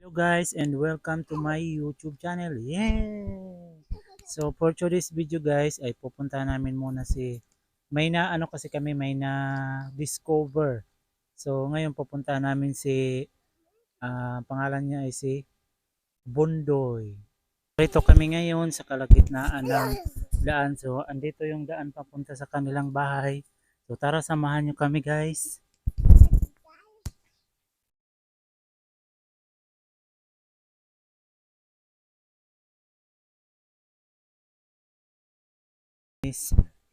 Hello guys and welcome to my YouTube channel. Yay! So for today's video guys ay pupunta namin muna may na ano kasi kami may na discover. So ngayon pupunta namin pangalan niya ay si Bondoy. Dito kami ngayon sa kalagitnaan ng daan. So andito yung daan papunta sa kanilang bahay. So tara samahan niyo kami guys.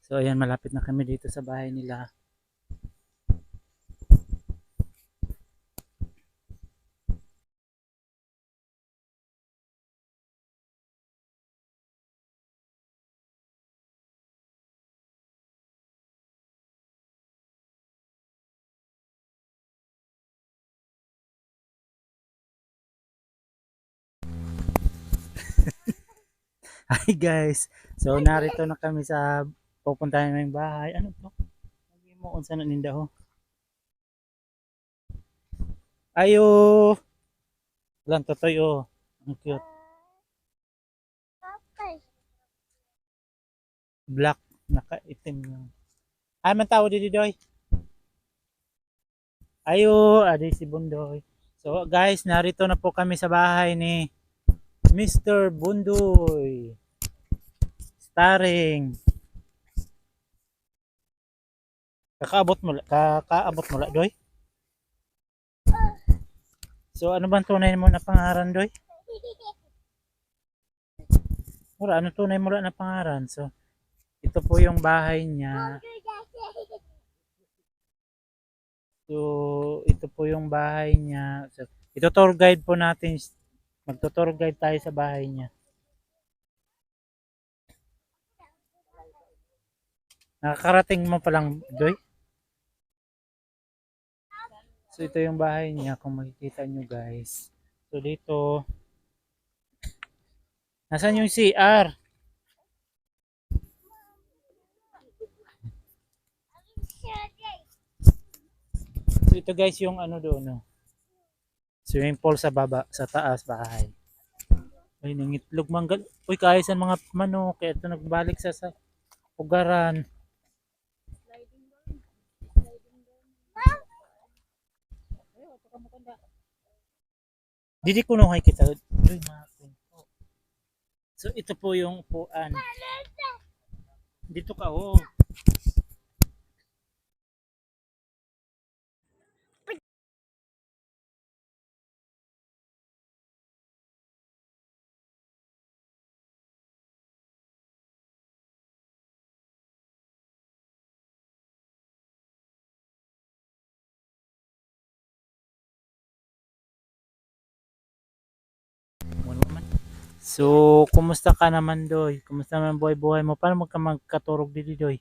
So ayan malapit na kami dito sa bahay nila. Hi guys. So narito na kami sa pupuntahan ng bahay. Ano to? Lagi mo unsa na ninda ho. Ayo. Lang totoy oh. Ang cute. Black naka-itim lang. Ay man tao dito doy. Ayo, adi si Bundoy. So guys, narito na po kami sa bahay ni Mr. Bundoy. Starring. Kakaabot mo la doy. So ano bang tunay mo na pangaran doy? Mura, ano tunay mo na pangaran? So ito po yung bahay niya. So ito po yung bahay niya. So ito tour guide po natin. Magto-tour guide tayo sa bahay niya. Nakakarating mo pa lang, Doy? So ito yung bahay niya kung makikita nyo guys. So dito, nasaan yung CR? So ito guys yung ano doon, no? Swimming pool sa baba, sa taas bahay. Ay, nangitlog manggal. Uy, kaisan mga manok. Kaya ito nagbalik sa ugaran. Didi ko nung kita. Uy, mga kwento. So ito po yung upuan. Dito ka, oh. So, kumusta ka naman, Doy? Kumusta naman buhay-buhay mo? Paano magkaturog dito, Doy?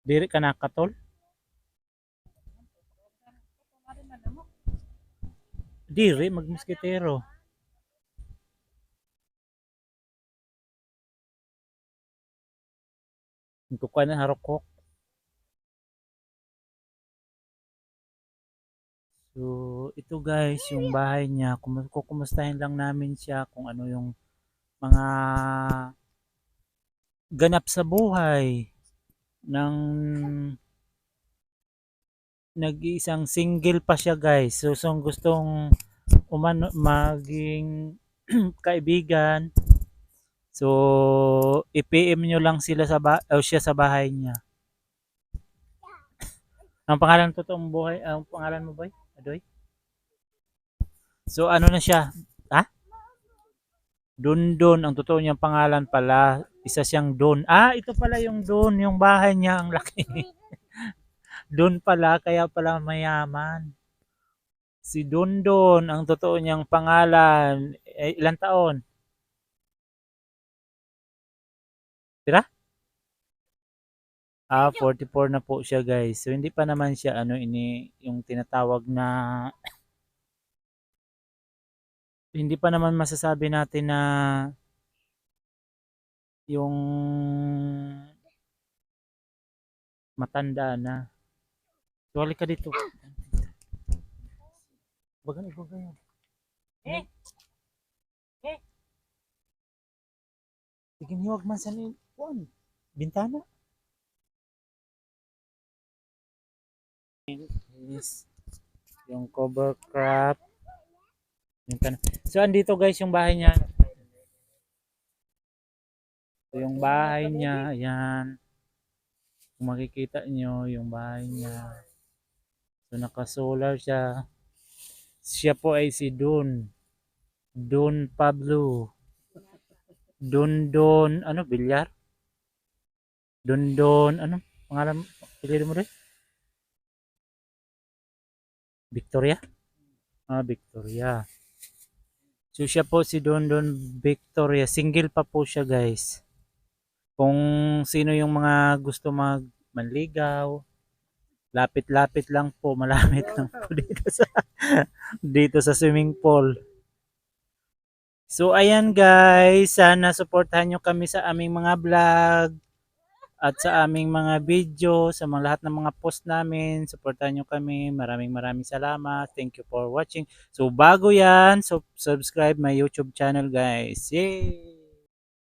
Diri ka nakatol? Diri, magmiskitero. Kukuha na harukok. So, ito guys, yung bahay niya. Kukumustahin lang namin siya kung ano yung mga ganap sa buhay ng nag-iisang single pa siya guys. So gustong maging kaibigan. So, i-PM nyo lang sila o siya sa bahay niya. Ang pangalan totoong buhay, ang pangalan mo ba? Adoy? So, ano na siya? Ha? Dundon, ang totoo niyang pangalan pala. Isa siyang Don. Ah, ito pala yung Don, yung bahay niya, ang laki. Don pala, kaya pala mayaman. Si Dundon, ang totoo niyang pangalan. Ilang taon? Tira? 44 na po siya guys. So hindi pa naman siya yung tinatawag na hindi pa naman masasabi natin na yung matanda na. Tuwali ka dito. Bagan iba kayo. Sige niwag man sa ni kuan. Bintana. Is yung cover crop. Bintana. So andito guys yung bahay niya. So, yung bahay niya, ayan. Kung makikita nyo yung bahay niya. So naka-solar siya. Siya po ay si Don Pablo. Don, ano, Bilyar? Don, ano, pangalan, pilih mo rin? Victoria? Ah, Victoria. So siya po si Don Victoria. Single pa po siya guys. Kung sino yung mga gusto manligaw, lapit-lapit lang po, malapit lang po dito sa swimming pool. So ayan guys, sana suportahan nyo kami sa aming mga vlog at sa aming mga video, sa mga lahat ng mga post namin. Suportahan nyo kami. Maraming salamat. Thank you for watching. So bago yan, so subscribe my YouTube channel guys. Yay!